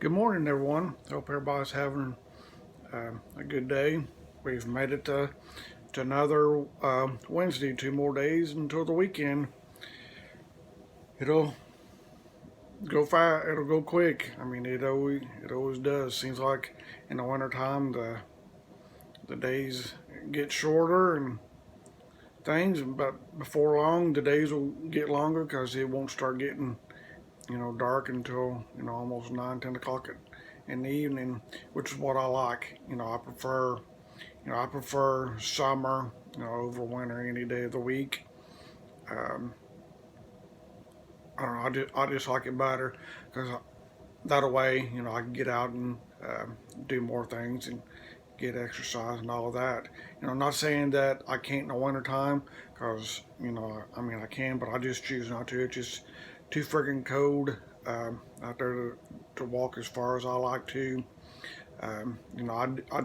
Good morning, everyone. Hope everybody's having a good day. We've made it to another Wednesday, 2 more days until the weekend. It'll go fast. It'll go quick. I mean, it always does. Seems like in the wintertime the days get shorter and things, but before long the days will get longer because it won't start getting dark until almost 9, 10 o'clock in the evening, which is what I like. I prefer summer, over winter any day of the week. Um, I don't know. I just like it better because that way, I can get out and do more things and get exercise and all of that. I'm not saying that I can't in the wintertime because, I mean, I can, but I just choose not to. It's just too friggin' cold out there to walk as far as I like to. I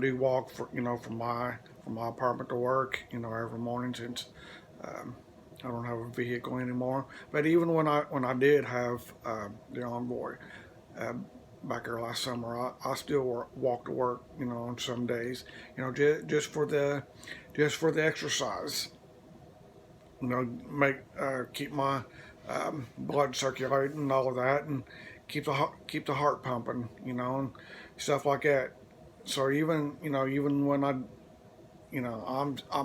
do walk from my apartment to work, every morning since um, I don't have a vehicle anymore. But even when I did have the Envoy uh, back there last summer, I still walk to work, on some days, just for the exercise, make keep my blood circulating and all of that, and keep the heart pumping, and stuff like that. So even when I'm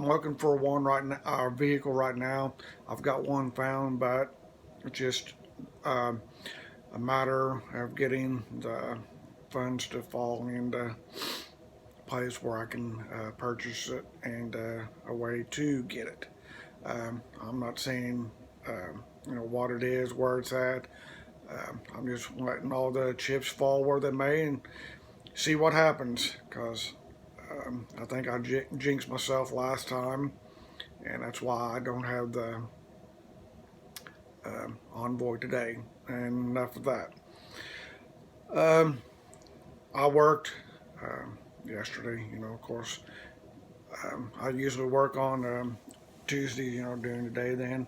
looking for one right now, a vehicle right now. I've got one found, but it's just um, a matter of getting the funds to fall into place where I can purchase it and a way to get it. I'm not saying what it is, where it's at. I'm just letting all the chips fall where they may and see what happens. Because I think I jinxed myself last time, and that's why I don't have the Envoy today. And enough of that. Um, I worked yesterday. Of course, I usually work on Tuesday. During the day. Then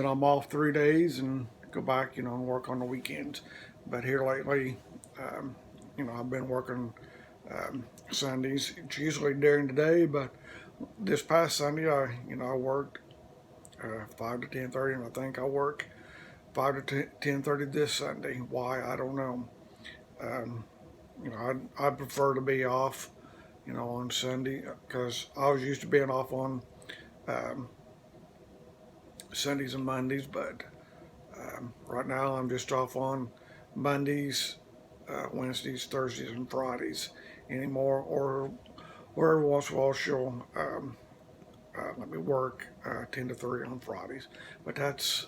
I'm off 3 days and go back. And work on the weekends. But here lately, um, I've been working Sundays. It's usually during the day, but this past Sunday, I worked 5 to 10:30, and I think I work 5 to 10:30 this Sunday. Why, I don't know. Um, I prefer to be off, on Sunday because I was used to being off on um, Sundays and Mondays, but right now I'm just off on Mondays, Wednesdays, Thursdays, and Fridays anymore. Or every once in a while she'll let me work 10 to 3 on Fridays, but that's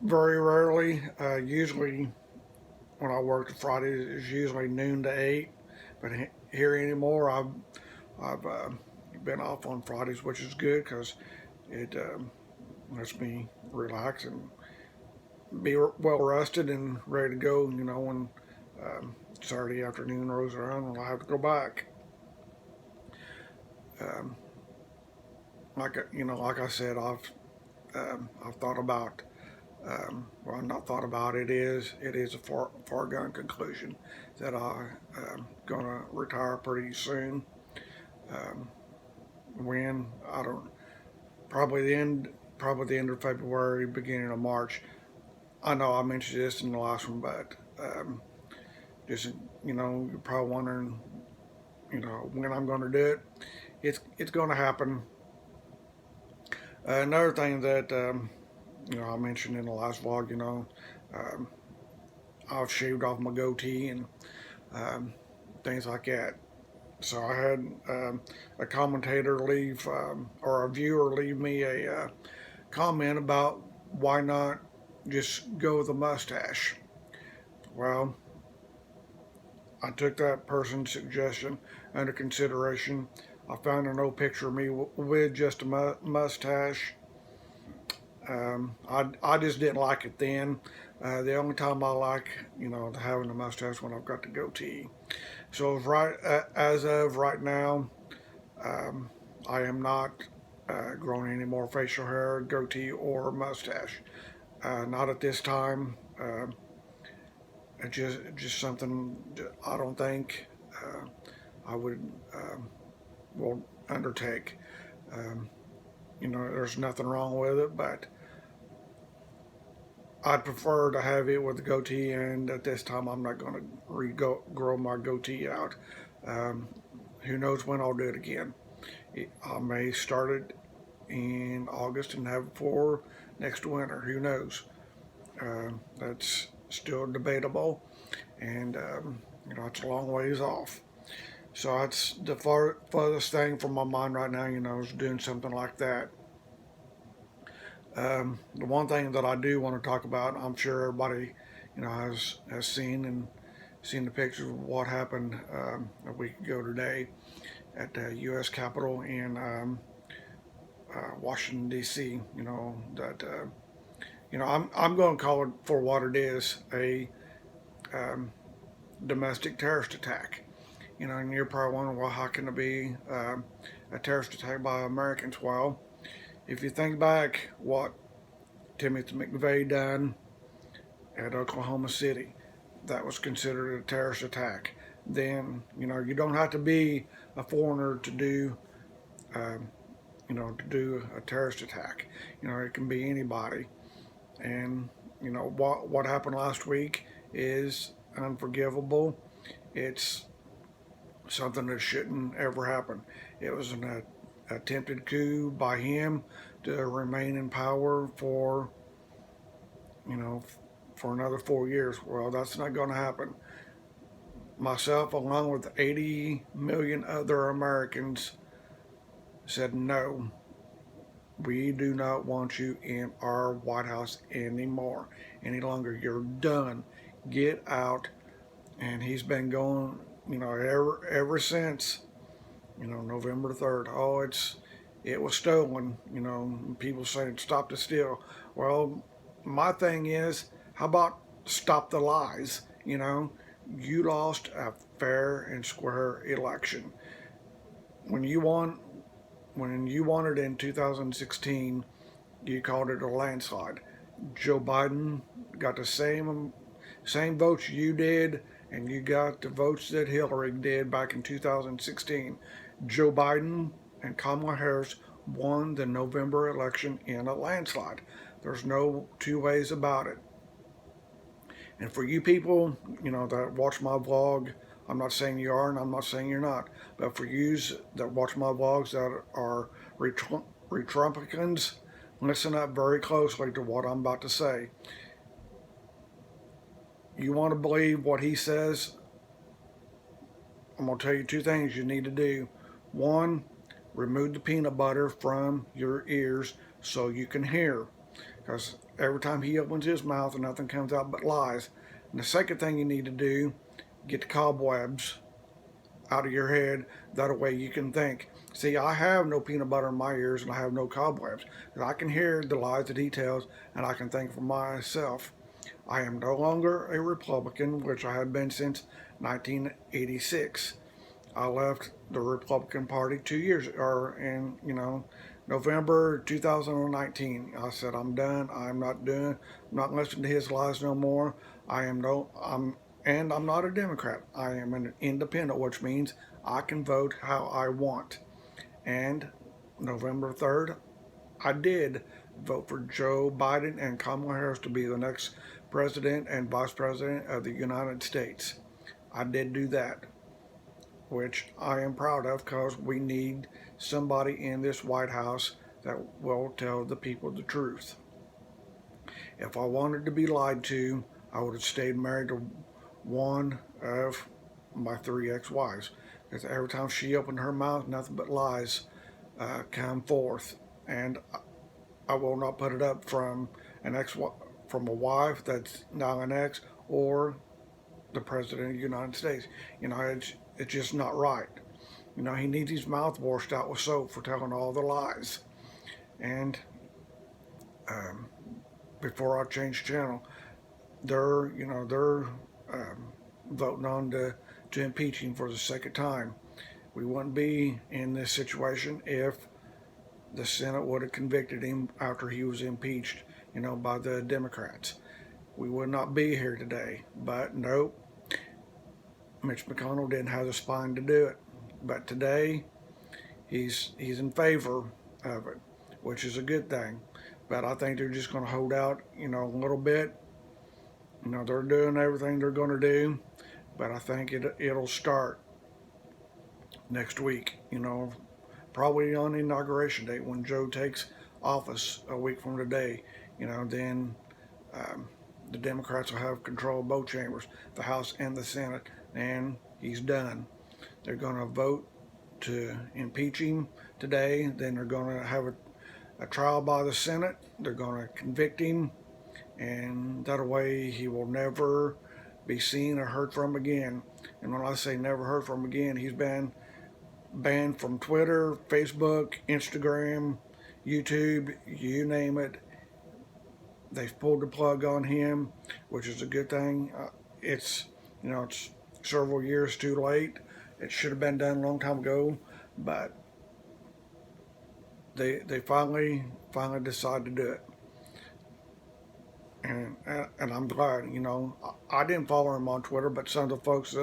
very rarely. Usually when I work Fridays, it's usually noon to 8. But here anymore, I've been off on Fridays, which is good because it lets me relax and be well rested and ready to go. When Saturday afternoon rolls around, and I have to go back. Um, like I said, I've thought about. Well, not thought about it. Is a foregone conclusion that I'm gonna retire pretty soon. Um, when I don't probably the end of February, beginning of March. I know I mentioned this in the last one, but just you're probably wondering when I'm going to do it. It's going to happen. Another thing that I mentioned in the last vlog, um, I've shaved off my goatee and things like that. So I had a commentator leave or a viewer leave me a comment about why not just go with a mustache. Well, I took that person's suggestion under consideration. I found an old picture of me with just a mustache. I just didn't like it then. The only time I like, having a mustache when I've got the goatee. So as of right now, um, I am not growing any more facial hair, goatee, or mustache. Not at this time. It's just something that I don't think I would will undertake. Um, there's nothing wrong with it, but I'd prefer to have it with a goatee, and at this time, I'm not going to grow my goatee out. Um, who knows when I'll do it again? I may start it in August and have it for next winter. Who knows? That's still debatable, and it's a long ways off. So that's the furthest thing from my mind right now. Is doing something like that. The one thing that I do want to talk about, I'm sure everybody, has seen the pictures of what happened a week ago today at the U.S. Capitol in Washington D.C. I'm going to call it for what it is, a um, domestic terrorist attack. And you're probably wondering, well, how can it be a terrorist attack by Americans? Well, if you think back what Timothy McVeigh done at Oklahoma City, that was considered a terrorist attack. Then, you don't have to be a foreigner to do, um, a terrorist attack. It can be anybody. And, what happened last week is unforgivable. It's something that shouldn't ever happen. It was an attempted coup by him to remain in power for, you know, for another 4 years. Well, that's not going to happen. Myself, along with 80 million other Americans, said no. We do not want you in our White House anymore, any longer. You're done. Get out. And he's been going, ever since, November 3rd. Oh, it was stolen. People saying stop the steal. Well, my thing is, how about stop the lies? You lost a fair and square election. When you won, when you won it in 2016, you called it a landslide. Joe Biden got the same votes you did, and you got the votes that Hillary did back in 2016. Joe Biden and Kamala Harris won the November election in a landslide. There's no two ways about it. And for you people, that watch my vlog, I'm not saying you are and I'm not saying you're not, but for you that watch my vlogs that are Retrumpicans, listen up very closely to what I'm about to say. You want to believe what he says? I'm going to tell you two things you need to do. One, remove the peanut butter from your ears so you can hear. Because every time he opens his mouth, nothing comes out but lies. And the second thing you need to do, get the cobwebs out of your head. That way you can think. See, I have no peanut butter in my ears and I have no cobwebs. I can hear the lies that he tells and I can think for myself. I am no longer a Republican, which I have been since 1986. I left the Republican Party 2 years, or in November 2019. I said I'm done. I'm not listening to his lies no more. I'm not a Democrat. I am an independent, which means I can vote how I want. And November 3rd, I did vote for Joe Biden and Kamala Harris to be the next president and vice president of the United States. I did do that, which I am proud of because we need somebody in this White House that will tell the people the truth. If I wanted to be lied to, I would have stayed married to one of my 3 ex-wives, because every time she opened her mouth, nothing but lies come forth, and I will not put it up from from a wife that's now an ex, or the president of the United States. It's just not right. He needs his mouth washed out with soap for telling all the lies. And um, before I change channel, they're voting on to impeach him for the second time. We wouldn't be in this situation if the Senate would have convicted him after he was impeached, by the Democrats. we would not be here today. But nope, Mitch McConnell didn't have the spine to do it. But today, he's in favor of it, which is a good thing. But I think they're just going to hold out, a little bit. They're doing everything they're going to do, but I think it'll start next week. Probably on the inauguration date when Joe takes office a week from today. Then the Democrats will have control of both chambers, the House and the Senate, and he's done. They're going to vote to impeach him today. Then they're going to have a trial by the Senate. They're going to convict him, and that way he will never be seen or heard from again. And when I say never heard from again, he's been banned from Twitter, Facebook, Instagram, YouTube, you name it. They've pulled the plug on him, which is a good thing. It's several years too late. It should have been done a long time ago, but they finally decided to do it. And I'm glad. I didn't follow him on Twitter, but some of the folks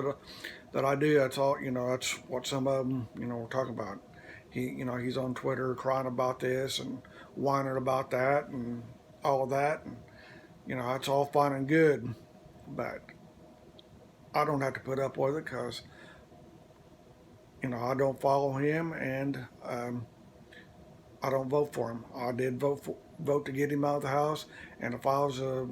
that I do, that's all. That's what some of them were talking about. He's on Twitter crying about this and whining about that and all of that, and that's all fine and good, but I don't have to put up with it because I don't follow him, and I don't vote for him. I did vote to get him out of the House, and if I was a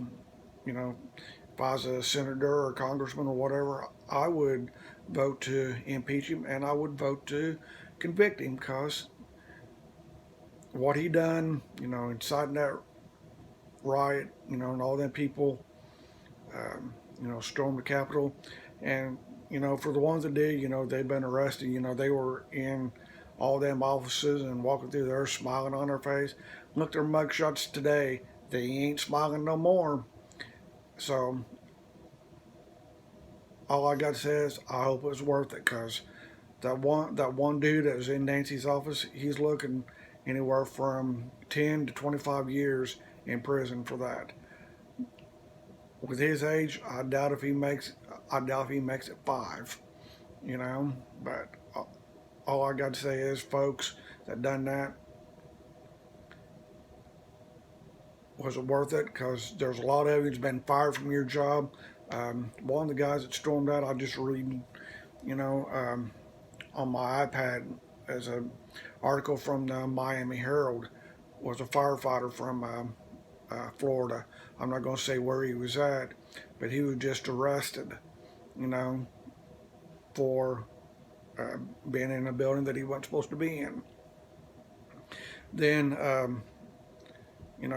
senator or congressman or whatever, I would vote to impeach him, and I would vote to convict him, because what he done, inciting that riot, and all them people, stormed the Capitol, and for the ones that did, they've been arrested. They were in all them offices and walking through there smiling on their face. Look at their mugshots today. They ain't smiling no more. So all I got to say is I hope it's worth it, because that one dude that was in Nancy's office, he's looking anywhere from 10 to 25 years in prison for that. With his age, I doubt if he makes it 5. But all I got to say is, folks that done that, was it worth it? Because there's a lot of you that's been fired from your job. One of the guys that stormed out, I just read, on my iPad as an article from the Miami Herald, was a firefighter from Florida. I'm not going to say where he was at, but he was just arrested, for being in a building that he wasn't supposed to be in. Then,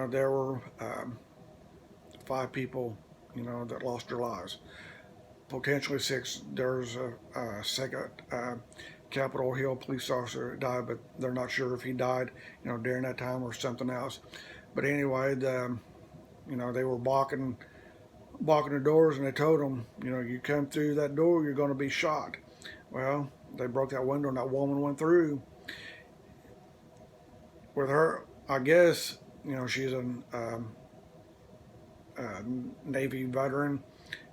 there were 5 people, that lost their lives. Potentially 6. There's a second Capitol Hill police officer that died, but they're not sure if he died, during that time or something else. But anyway, they were blocking the doors, and they told them, you come through that door, you're going to be shot. Well, they broke that window, and that woman went through. With her, I guess, she's a Navy veteran,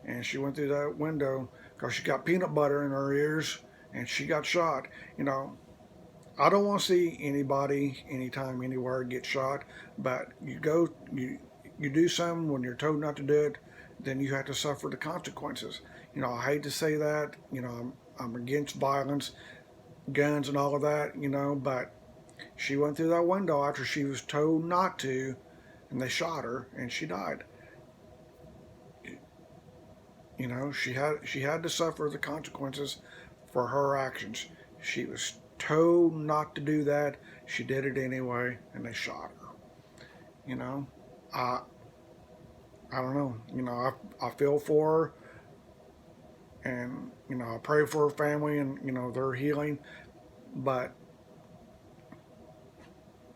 and she went through that window because she got peanut butter in her ears, and she got shot. I don't want to see anybody, anytime, anywhere get shot, but you do something when you're told not to do it, then you have to suffer the consequences. I hate to say that. I'm against violence, guns, and all of that. But she went through that window after she was told not to, and they shot her, and she died. She had to suffer the consequences for her actions. She was told not to do that. She did it anyway, and they shot her. I don't know. I feel for her, and I pray for her family and their healing, but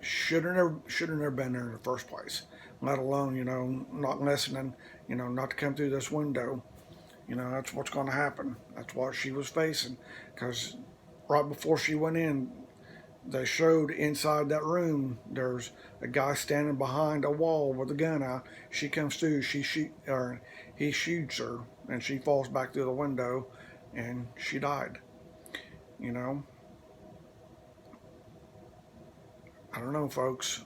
should have never been there in the first place. Let alone not listening, not to come through this window. That's what's going to happen. That's what she was facing, because right before she went in, they showed inside that room there's a guy standing behind a wall with a gun out. She comes through, he shoots her, and she falls back through the window, and she died. You know, I don't know, folks.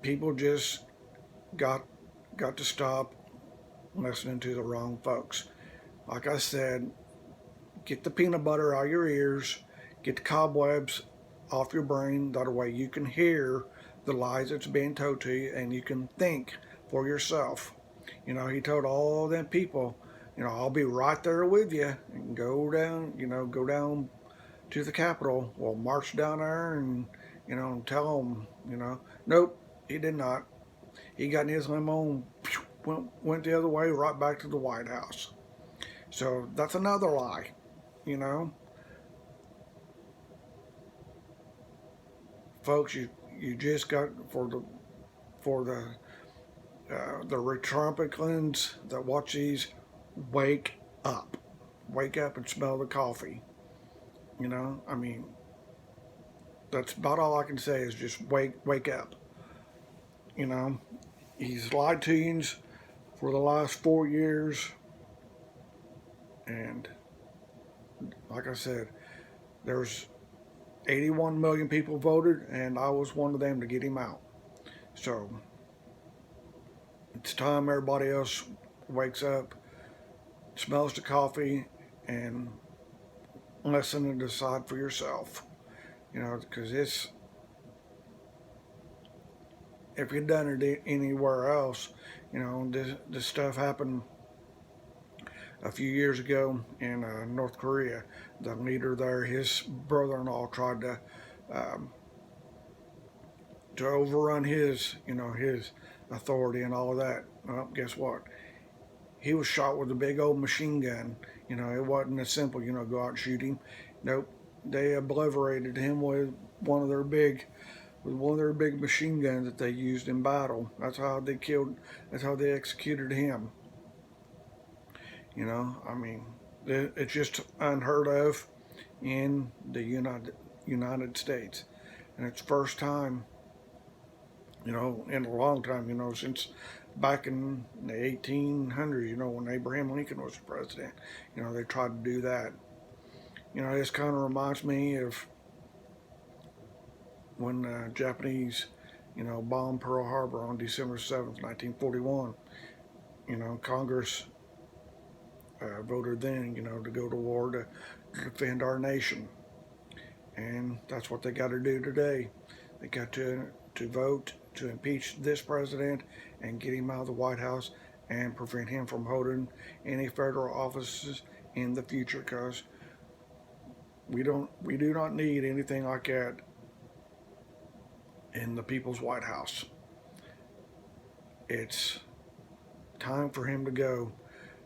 People just got got to stop listening to the wrong folks. Like I said, get the peanut butter out of your ears, get the cobwebs off your brain. That way you can hear the lies that's being told to you and you can think for yourself. You know, he told all them people, you know, I'll be right there with you and go down, go down to the Capitol. Well, march down there and, and tell them, nope, he did not. He got in his limo and went the other way right back to the White House. So that's another lie, you know. Folks, you just got for the Republicans that watch these, wake up, wake up and smell the coffee. You know, I mean, that's about all I can say is just wake up. You know, he's lied to you for the last 4 years, and like I said, there's 81 million people voted, and I was one of them to get him out. So it's time everybody else wakes up, smells the coffee, and listen and decide for yourself. You know, because if you'd done it anywhere else, this stuff happened a few years ago in North Korea. The leader there, his brother-in-law tried um, to overrun his authority and all of that. Well, guess what? He was shot with a big old machine gun. You know, it wasn't as simple, go out and shoot him. Nope. They obliterated him with one of their big machine guns that they used in battle. That's how they executed him. I mean, it's just unheard of in the United States. And it's first time, in a long time, since back in the 1800s, when Abraham Lincoln was president, they tried to do that. This kind of reminds me of when the Japanese, bombed Pearl Harbor on December 7th, 1941. Congress voted then, to go to war to defend our nation. And that's what they got to do today. They got to vote to impeach this president and get him out of the White House and prevent him from holding any federal offices in the future, because we do not need anything like that in the people's White House. It's time for him to go.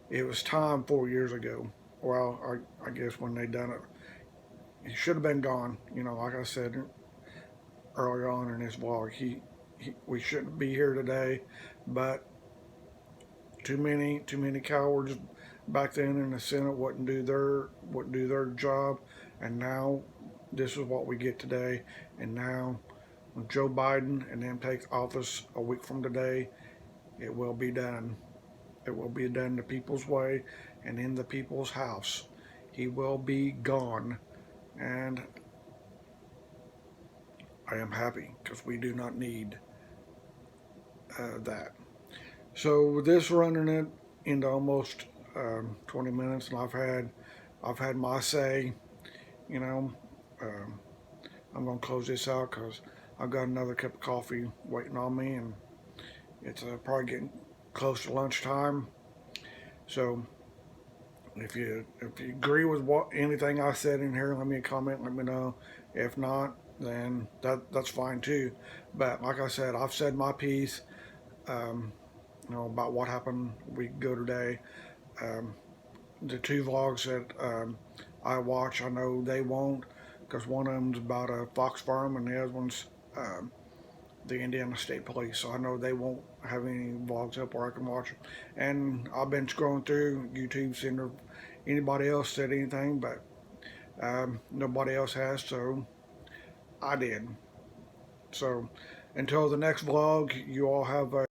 It was time 4 years ago. Well, I guess when they done it, he should have been gone. Like I said earlier on in his vlog, we shouldn't be here today, but too many cowards back then in the Senate wouldn't do their job, and now this is what we get today. And now when Joe Biden and them take office a week from today, it will be done. It will be done the people's way and in the people's house. He will be gone, and I am happy because we do not need that. So with this running it into almost 20 minutes, and I've had my say. Um, I'm gonna close this out because I've got another cup of coffee waiting on me, and it's probably getting close to lunchtime. So if you agree with anything I said in here, let me comment. Let me know. If not, then that's fine too. But like I said, I've said my piece. Um, about what happened a week ago today. Um, the two vlogs that I watch, I know they won't, because one of them's about a fox farm and the other one's the Indiana State Police. So I know they won't have any vlogs up where I can watch them. And I've been scrolling through YouTube seeing if anybody else said anything, but nobody else has. So I did. So until the next vlog, you all have a